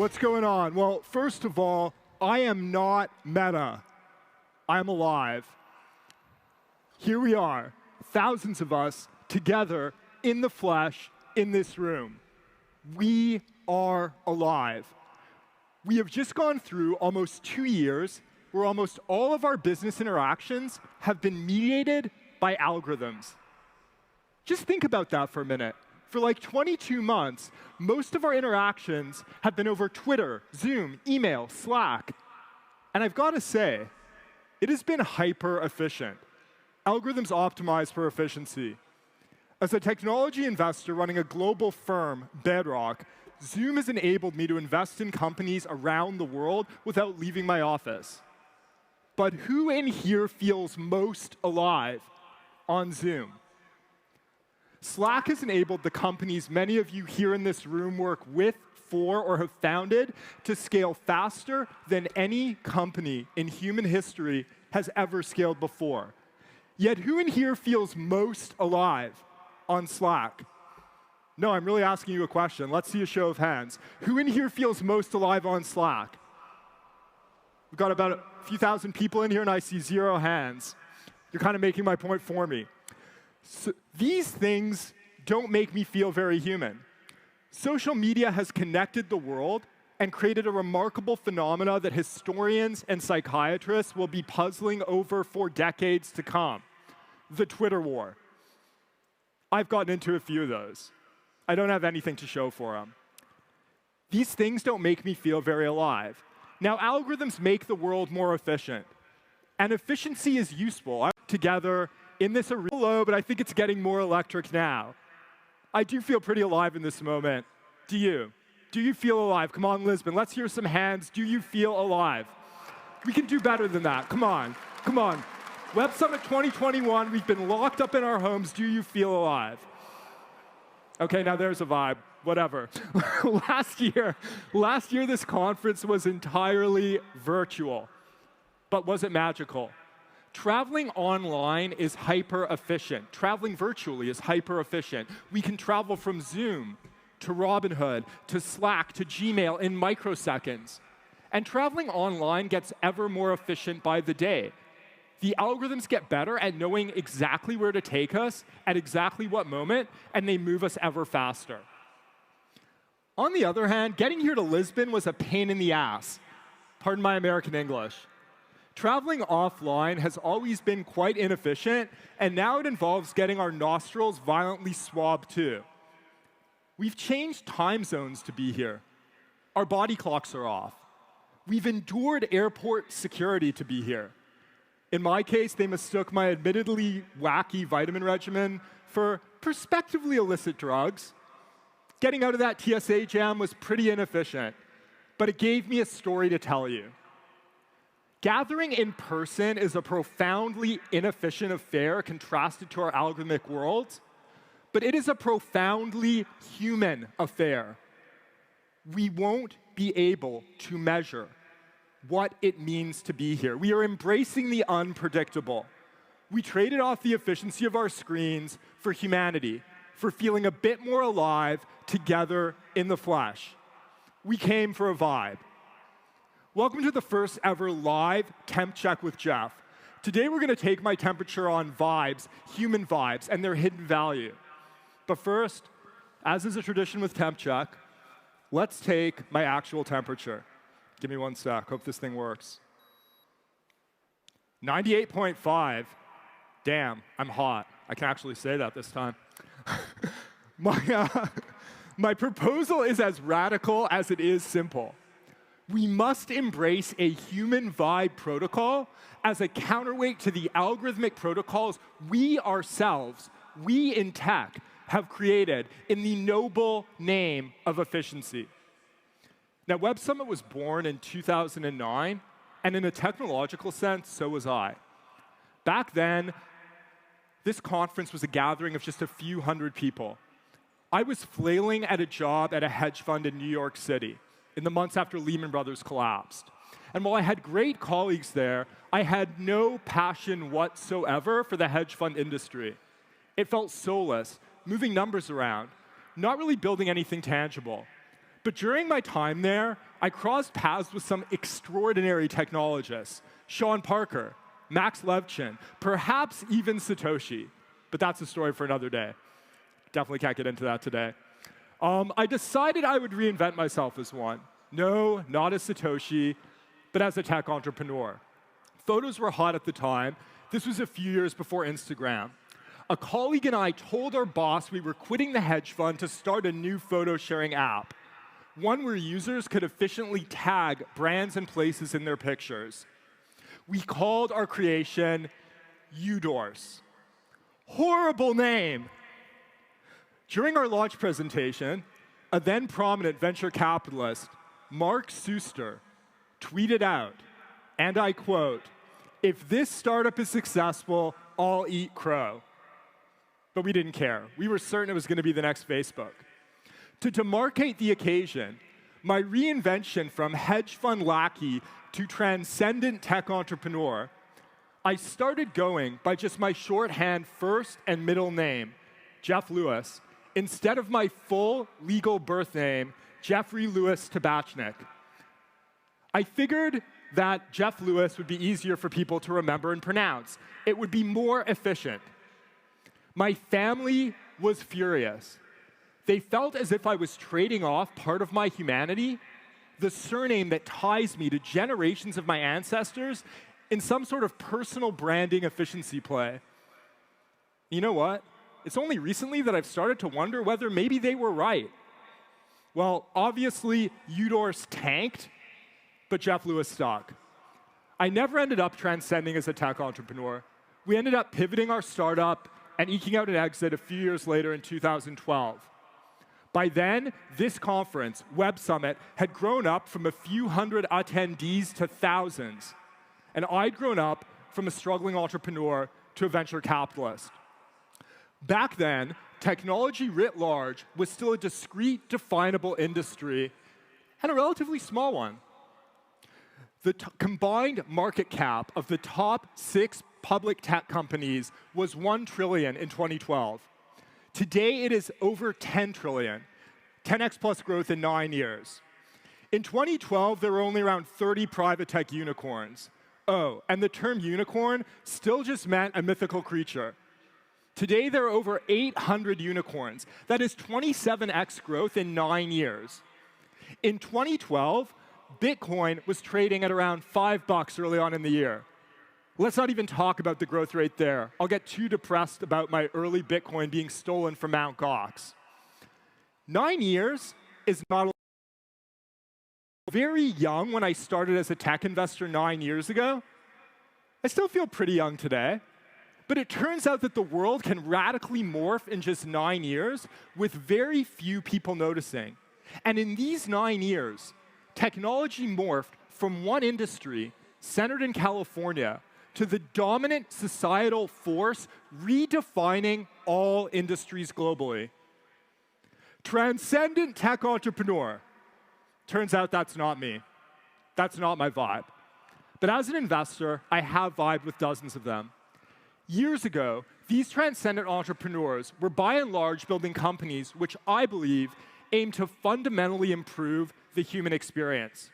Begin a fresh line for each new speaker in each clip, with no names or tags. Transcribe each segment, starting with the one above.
What's going on? Well, first of all, I am not meta. I'm alive. Here we are, thousands of us together in the flesh in this room. We are alive. We have just gone through almost 2 years where almost all of our business interactions have been mediated by algorithms. Just think about that for a minute. For like 22 months, most of our interactions have been over Twitter, Zoom, email, Slack. And I've got to say, it has been hyper efficient. Algorithms optimize for efficiency. As a technology investor running a global firm, Bedrock, Zoom has enabled me to invest in companies around the world without leaving my office. But who in here feels most alive on Zoom? Slack has enabled the companies many of you here in this room work with, for, or have founded to scale faster than any company in human history has ever scaled before. Yet who in here feels most alive on Slack? No, I'm really asking you a question. Let's see a show of hands. Who in here feels most alive on Slack? We've got about a few thousand people in here, and I see 0 hands. You're kind of making my point for me. So these things don't make me feel very human. Social media has connected the world and created a remarkable phenomena that historians and psychiatrists will be puzzling over for decades to come: the Twitter war. I've gotten into a few of those. I don't have anything to show for them. These things don't make me feel very alive. Now, algorithms make the world more efficient, and efficiency is useful. I'm together in this arena, low, but I think it's getting more electric now. I do feel pretty alive in this moment. Do you? Do you feel alive? Come on, Lisbon, let's hear some hands. Do you feel alive? We can do better than that. Come on, come on. Web Summit 2021, we've been locked up in our homes. Do you feel alive? Okay, now there's a vibe. Whatever. Last year, this conference was entirely virtual. But was it magical? Traveling online is hyper efficient. Traveling virtually is hyper efficient. We can travel from Zoom to Robinhood to Slack to Gmail in microseconds. And traveling online gets ever more efficient by the day. The algorithms get better at knowing exactly where to take us at exactly what moment, and they move us ever faster. On the other hand, getting here to Lisbon was a pain in the ass. Pardon my American English. Traveling offline has always been quite inefficient, and now it involves getting our nostrils violently swabbed too. We've changed time zones to be here. Our body clocks are off. We've endured airport security to be here. In my case, they mistook my admittedly wacky vitamin regimen for prospectively illicit drugs. Getting out of that TSA jam was pretty inefficient, but it gave me a story to tell you. Gathering in person is a profoundly inefficient affair contrasted to our algorithmic world, but it is a profoundly human affair. We won't be able to measure what it means to be here. We are embracing the unpredictable. We traded off the efficiency of our screens for humanity, for feeling a bit more alive together in the flesh. We came for a vibe. Welcome to the first ever live Temp Check with Geoff. Today we're going to take my temperature on vibes, human vibes, and their hidden value. But first, as is a tradition with Temp Check, let's take my actual temperature. Give me 1 sec. Hope this thing works. 98.5. Damn, I'm hot. I can actually say that this time. My proposal is as radical as it is simple. We must embrace a human vibe protocol as a counterweight to the algorithmic protocols we ourselves, we in tech, have created in the noble name of efficiency. Now, Web Summit was born in 2009, and in a technological sense, so was I. Back then, this conference was a gathering of just a few hundred people. I was flailing at a job at a hedge fund in New York City in the months after Lehman Brothers collapsed. And while I had great colleagues there, I had no passion whatsoever for the hedge fund industry. It felt soulless, moving numbers around, not really building anything tangible. But during my time there, I crossed paths with some extraordinary technologists, Sean Parker, Max Levchin, perhaps even Satoshi. But that's a story for another day. Definitely can't get into that today. I decided I would reinvent myself as one. No, not as Satoshi, but as a tech entrepreneur. Photos were hot at the time. This was a few years before Instagram. A colleague and I told our boss we were quitting the hedge fund to start a new photo sharing app, one where users could efficiently tag brands and places in their pictures. We called our creation Udorse. Horrible name. During our launch presentation, a then prominent venture capitalist, Mark Suster, tweeted out, and I quote, "If this startup is successful, I'll eat crow." But we didn't care. We were certain it was going to be the next Facebook. To demarcate the occasion, my reinvention from hedge fund lackey to transcendent tech entrepreneur, I started going by just my shorthand first and middle name, Geoff Lewis, instead of my full legal birth name, Jeffrey Lewis Tabachnik. I figured that Geoff Lewis would be easier for people to remember and pronounce. It would be more efficient. My family was furious. They felt as if I was trading off part of my humanity, the surname that ties me to generations of my ancestors, in some sort of personal branding efficiency play. You know what? It's only recently that I've started to wonder whether maybe they were right. Well, obviously, Udorse tanked, but Geoff Lewis stuck. I never ended up transcending as a tech entrepreneur. We ended up pivoting our startup and eking out an exit a few years later in 2012. By then, this conference, Web Summit, had grown up from a few hundred attendees to thousands. And I'd grown up from a struggling entrepreneur to a venture capitalist. Back then, technology writ large was still a discrete, definable industry, and a relatively small one. The combined market cap of the top 6 public tech companies was $1 trillion in 2012. Today, it is over $10 trillion, 10x plus growth in 9 years. In 2012, there were only around 30 private tech unicorns. Oh, and the term unicorn still just meant a mythical creature. Today, there are over 800 unicorns. That is 27x growth in 9 years. In 2012, Bitcoin was trading at around $5 early on in the year. Let's not even talk about the growth rate there. I'll get too depressed about my early Bitcoin being stolen from Mt. Gox. 9 years is not a very young when I started as a tech investor 9 years ago. I still feel pretty young today. But it turns out that the world can radically morph in just 9 years with very few people noticing. And in these 9 years, technology morphed from one industry centered in California to the dominant societal force redefining all industries globally. Transcendent tech entrepreneur. Turns out that's not me. That's not my vibe. But as an investor, I have vibed with dozens of them. Years ago, these transcendent entrepreneurs were by and large building companies which I believe aim to fundamentally improve the human experience.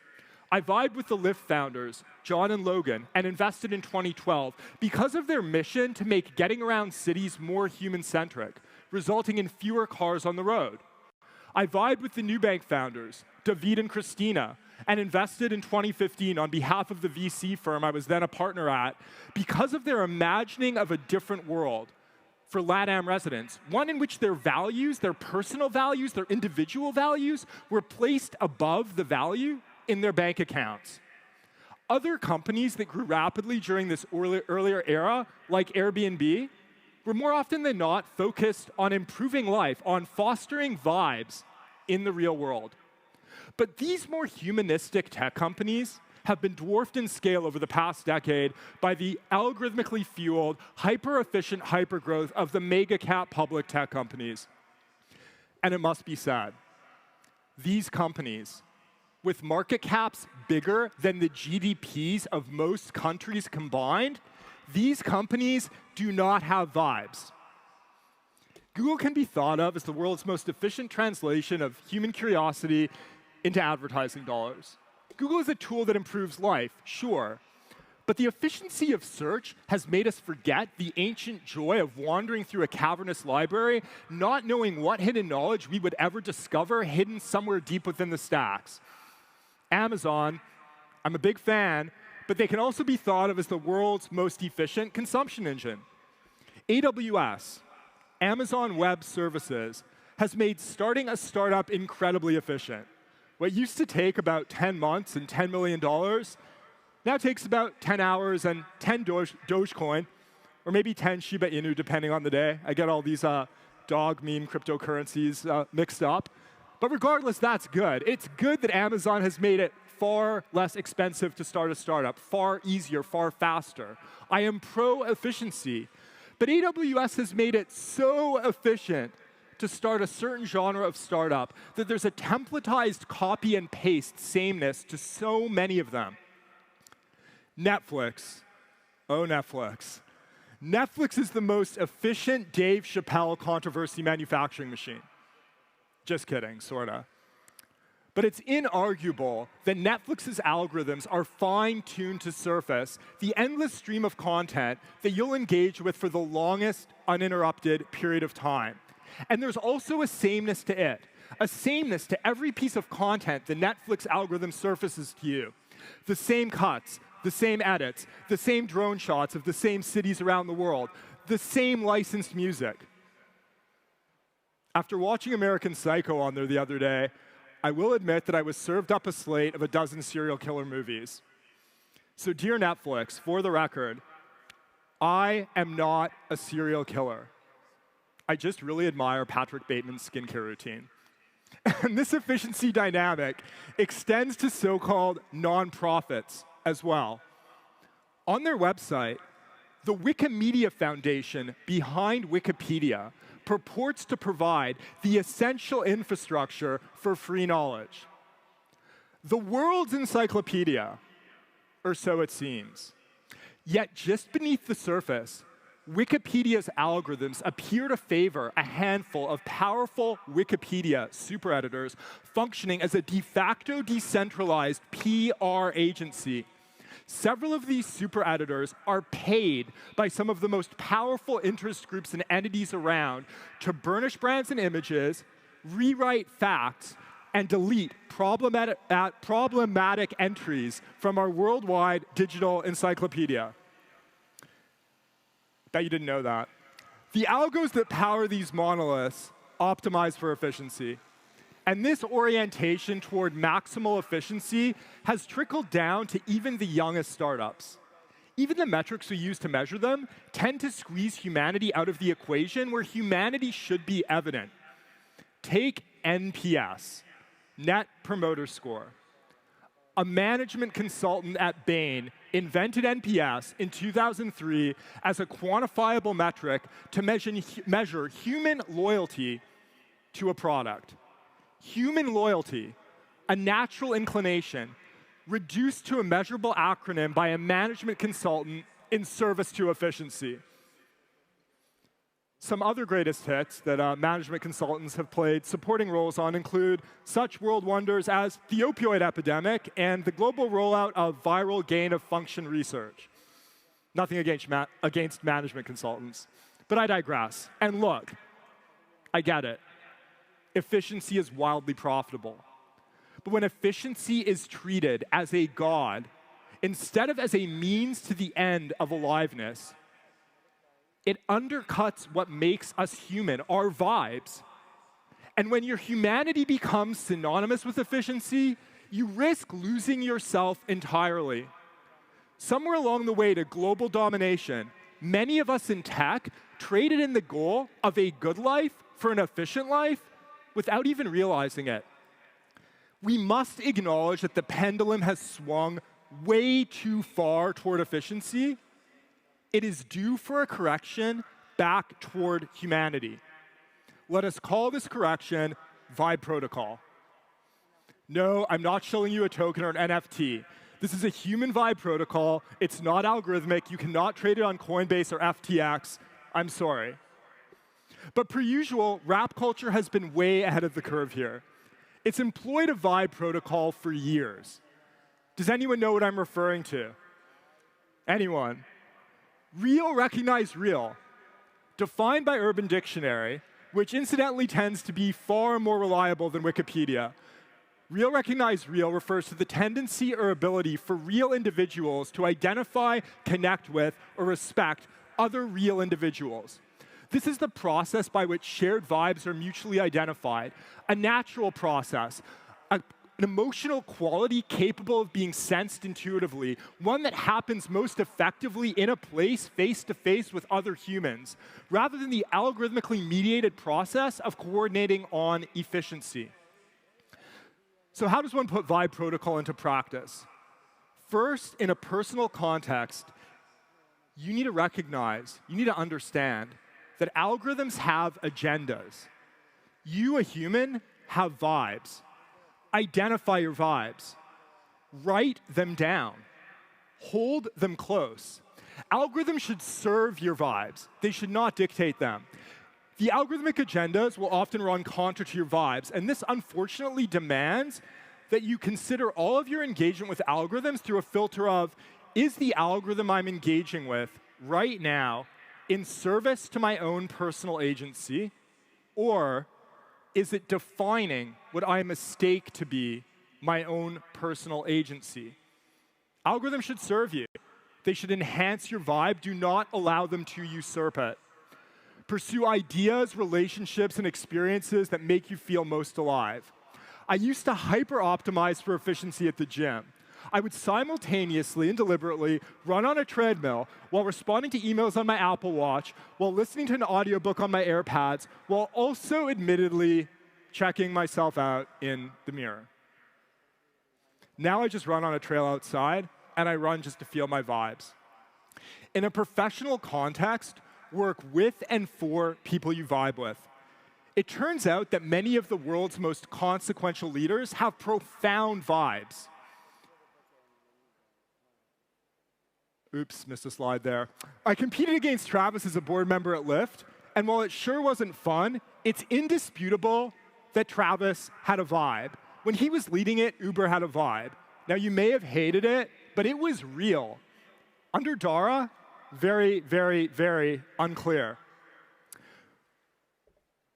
I vibed with the Lyft founders, John and Logan, and invested in 2012 because of their mission to make getting around cities more human-centric, resulting in fewer cars on the road. I vibed with the Nubank founders, David and Christina, and invested in 2015 on behalf of the VC firm I was then a partner at because of their imagining of a different world for LATAM residents, one in which their values, their personal values, their individual values were placed above the value in their bank accounts. Other companies that grew rapidly during this earlier era, like Airbnb, were more often than not focused on improving life, on fostering vibes in the real world. But these more humanistic tech companies have been dwarfed in scale over the past decade by the algorithmically fueled, hyper-efficient hypergrowth of the mega-cap public tech companies. And it must be said, these companies, with market caps bigger than the GDPs of most countries combined, these companies do not have vibes. Google can be thought of as the world's most efficient translation of human curiosity into advertising dollars. Google is a tool that improves life, sure. But the efficiency of search has made us forget the ancient joy of wandering through a cavernous library, not knowing what hidden knowledge we would ever discover hidden somewhere deep within the stacks. Amazon, I'm a big fan, but they can also be thought of as the world's most efficient consumption engine. AWS, Amazon Web Services, has made starting a startup incredibly efficient. What used to take about 10 months and $10 million now takes about 10 hours and 10 Dogecoin, or maybe 10 Shiba Inu, depending on the day. I get all these dog meme cryptocurrencies mixed up. But regardless, that's good. It's good that Amazon has made it far less expensive to start a startup, far easier, far faster. I am pro-efficiency. But AWS has made it so efficient to start a certain genre of startup that there's a templatized copy and paste sameness to so many of them. Netflix. Oh, Netflix. Netflix is the most efficient Dave Chappelle controversy manufacturing machine. Just kidding, sorta. But it's inarguable that Netflix's algorithms are fine-tuned to surface the endless stream of content that you'll engage with for the longest uninterrupted period of time. And there's also a sameness to it, a sameness to every piece of content the Netflix algorithm surfaces to you. The same cuts, the same edits, the same drone shots of the same cities around the world, the same licensed music. After watching American Psycho on there the other day, I will admit that I was served up a slate of a dozen serial killer movies. So dear Netflix, for the record, I am not a serial killer. I just really admire Patrick Bateman's skincare routine. And this efficiency dynamic extends to so-called nonprofits as well. On their website, the Wikimedia Foundation behind Wikipedia purports to provide the essential infrastructure for free knowledge. The world's encyclopedia, or so it seems. Yet just beneath the surface, Wikipedia's algorithms appear to favor a handful of powerful Wikipedia super editors functioning as a de facto decentralized PR agency. Several of these super editors are paid by some of the most powerful interest groups and entities around to burnish brands and images, rewrite facts, and delete problematic entries from our worldwide digital encyclopedia. Bet you didn't know that. The algos that power these monoliths optimize for efficiency. And this orientation toward maximal efficiency has trickled down to even the youngest startups. Even the metrics we use to measure them tend to squeeze humanity out of the equation where humanity should be evident. Take NPS, Net Promoter Score. A management consultant at Bain invented NPS in 2003 as a quantifiable metric to measure human loyalty to a product. Human loyalty, a natural inclination, reduced to a measurable acronym by a management consultant in service to efficiency. Some other greatest hits that management consultants have played supporting roles on include such world wonders as the opioid epidemic and the global rollout of viral gain-of-function research. Nothing against management consultants, but I digress. And look, I get it. Efficiency is wildly profitable. But when efficiency is treated as a god, instead of as a means to the end of aliveness, it undercuts what makes us human, our vibes. And when your humanity becomes synonymous with efficiency, you risk losing yourself entirely. Somewhere along the way to global domination, many of us in tech traded in the goal of a good life for an efficient life without even realizing it. We must acknowledge that the pendulum has swung way too far toward efficiency. It is due for a correction back toward humanity. Let us call this correction Vibe Protocol. No, I'm not showing you a token or an NFT. This is a human Vibe protocol. It's not algorithmic. You cannot trade it on Coinbase or FTX. I'm sorry. But per usual, rap culture has been way ahead of the curve here. It's employed a Vibe protocol for years. Does anyone know what I'm referring to? Anyone? Real recognize real, defined by Urban Dictionary, which incidentally tends to be far more reliable than Wikipedia. Real recognize real refers to the tendency or ability for real individuals to identify, connect with, or respect other real individuals. This is the process by which shared vibes are mutually identified, a natural process, an emotional quality capable of being sensed intuitively, one that happens most effectively in a place face-to-face with other humans, rather than the algorithmically mediated process of coordinating on efficiency. So how does one put vibe protocol into practice? First, in a personal context, you need to recognize, you need to understand that algorithms have agendas. You, a human, have vibes. Identify your vibes. Write them down. Hold them close. Algorithms should serve your vibes. They should not dictate them. The algorithmic agendas will often run counter to your vibes, and this unfortunately demands that you consider all of your engagement with algorithms through a filter of, is the algorithm I'm engaging with right now in service to my own personal agency, or is it defining what I mistake to be my own personal agency? Algorithms should serve you. They should enhance your vibe. Do not allow them to usurp it. Pursue ideas, relationships, and experiences that make you feel most alive. I used to hyper-optimize for efficiency at the gym. I would simultaneously and deliberately run on a treadmill while responding to emails on my Apple Watch, while listening to an audiobook on my AirPods, while also admittedly checking myself out in the mirror. Now I just run on a trail outside, and I run just to feel my vibes. In a professional context, work with and for people you vibe with. It turns out that many of the world's most consequential leaders have profound vibes. Oops, missed a slide there. I competed against Travis as a board member at Lyft, and while it sure wasn't fun, it's indisputable that Travis had a vibe. When he was leading it, Uber had a vibe. Now, you may have hated it, but it was real. Under Dara, very, very, very unclear.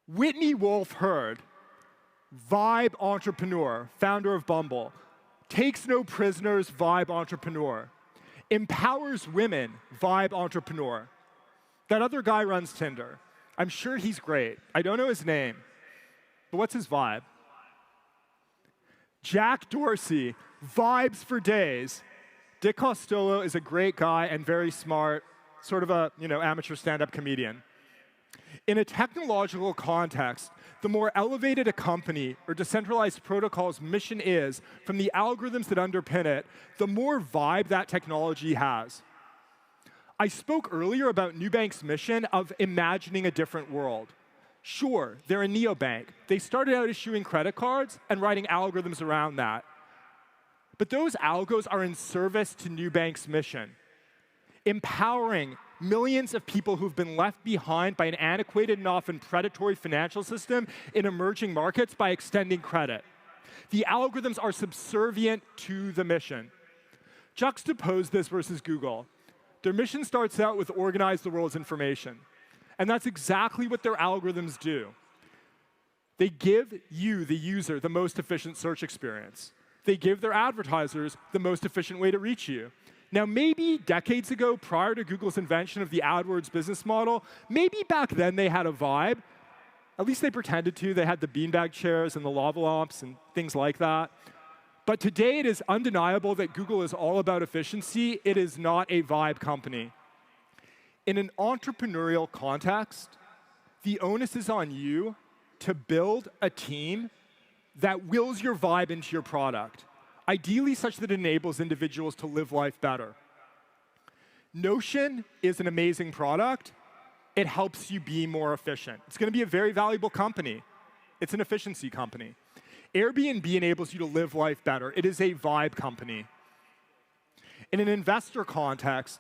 Whitney Wolfe Herd, vibe entrepreneur, founder of Bumble, takes no prisoners, vibe entrepreneur. Empowers women, vibe entrepreneur. That other guy runs Tinder. I'm sure he's great. I don't know his name, but what's his vibe? Jack Dorsey, vibes for days. Dick Costolo is a great guy and very smart, sort of a amateur stand-up comedian. In a technological context, the more elevated a company or decentralized protocol's mission is from the algorithms that underpin it, the more vibe that technology has. I spoke earlier about Nubank's mission of imagining a different world. Sure, they're a neobank. They started out issuing credit cards and writing algorithms around that. But those algos are in service to Nubank's mission, empowering millions of people who've been left behind by an antiquated and often predatory financial system in emerging markets by extending credit. The algorithms are subservient to the mission. Juxtapose this versus Google. Their mission starts out with organize the world's information. And that's exactly what their algorithms do. They give you, the user, the most efficient search experience. They give their advertisers the most efficient way to reach you. Now, maybe decades ago, prior to Google's invention of the AdWords business model, maybe back then they had a vibe. At least they pretended to. They had the beanbag chairs and the lava lamps and things like that. But today, it is undeniable that Google is all about efficiency. It is not a vibe company. In an entrepreneurial context, the onus is on you to build a team that wills your vibe into your product, ideally such that it enables individuals to live life better. Notion is an amazing product. It helps you be more efficient. It's going to be a very valuable company. It's an efficiency company. Airbnb enables you to live life better. It is a vibe company. In an investor context,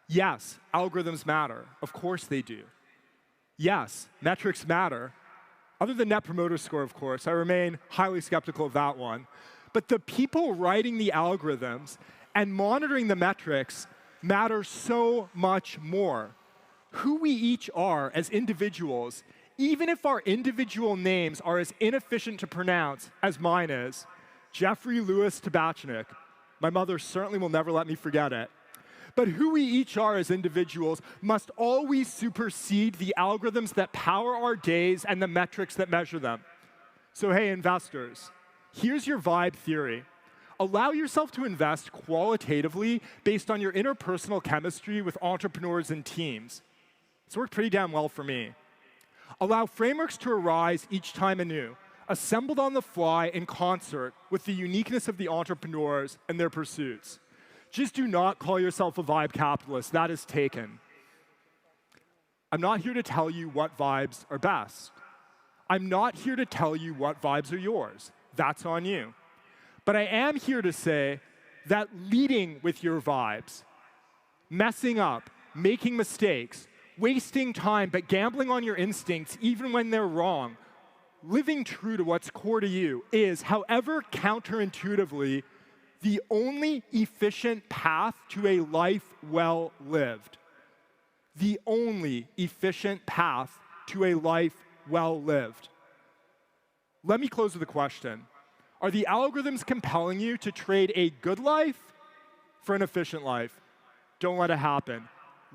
yes, algorithms matter. Of course they do. Yes, metrics matter. Other than Net Promoter Score, of course. I remain highly skeptical of that one. But the people writing the algorithms and monitoring the metrics matter so much more. Who we each are as individuals, even if our individual names are as inefficient to pronounce as mine is, Jeffrey Louis Tabachnik, my mother certainly will never let me forget it. But who we each are as individuals must always supersede the algorithms that power our days and the metrics that measure them. So hey, investors, here's your vibe theory. Allow yourself to invest qualitatively based on your interpersonal chemistry with entrepreneurs and teams. It's worked pretty damn well for me. Allow frameworks to arise each time anew, assembled on the fly in concert with the uniqueness of the entrepreneurs and their pursuits. Just do not call yourself a vibe capitalist. That is taken. I'm not here to tell you what vibes are best. I'm not here to tell you what vibes are yours. That's on you. But I am here to say that leading with your vibes, messing up, making mistakes, wasting time, but gambling on your instincts even when they're wrong, living true to what's core to you is, however counterintuitively, the only efficient path to a life well lived. The only efficient path to a life well lived. Let me close with a question. Are the algorithms compelling you to trade a good life for an efficient life? Don't let it happen.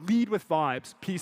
Lead with vibes. Peace.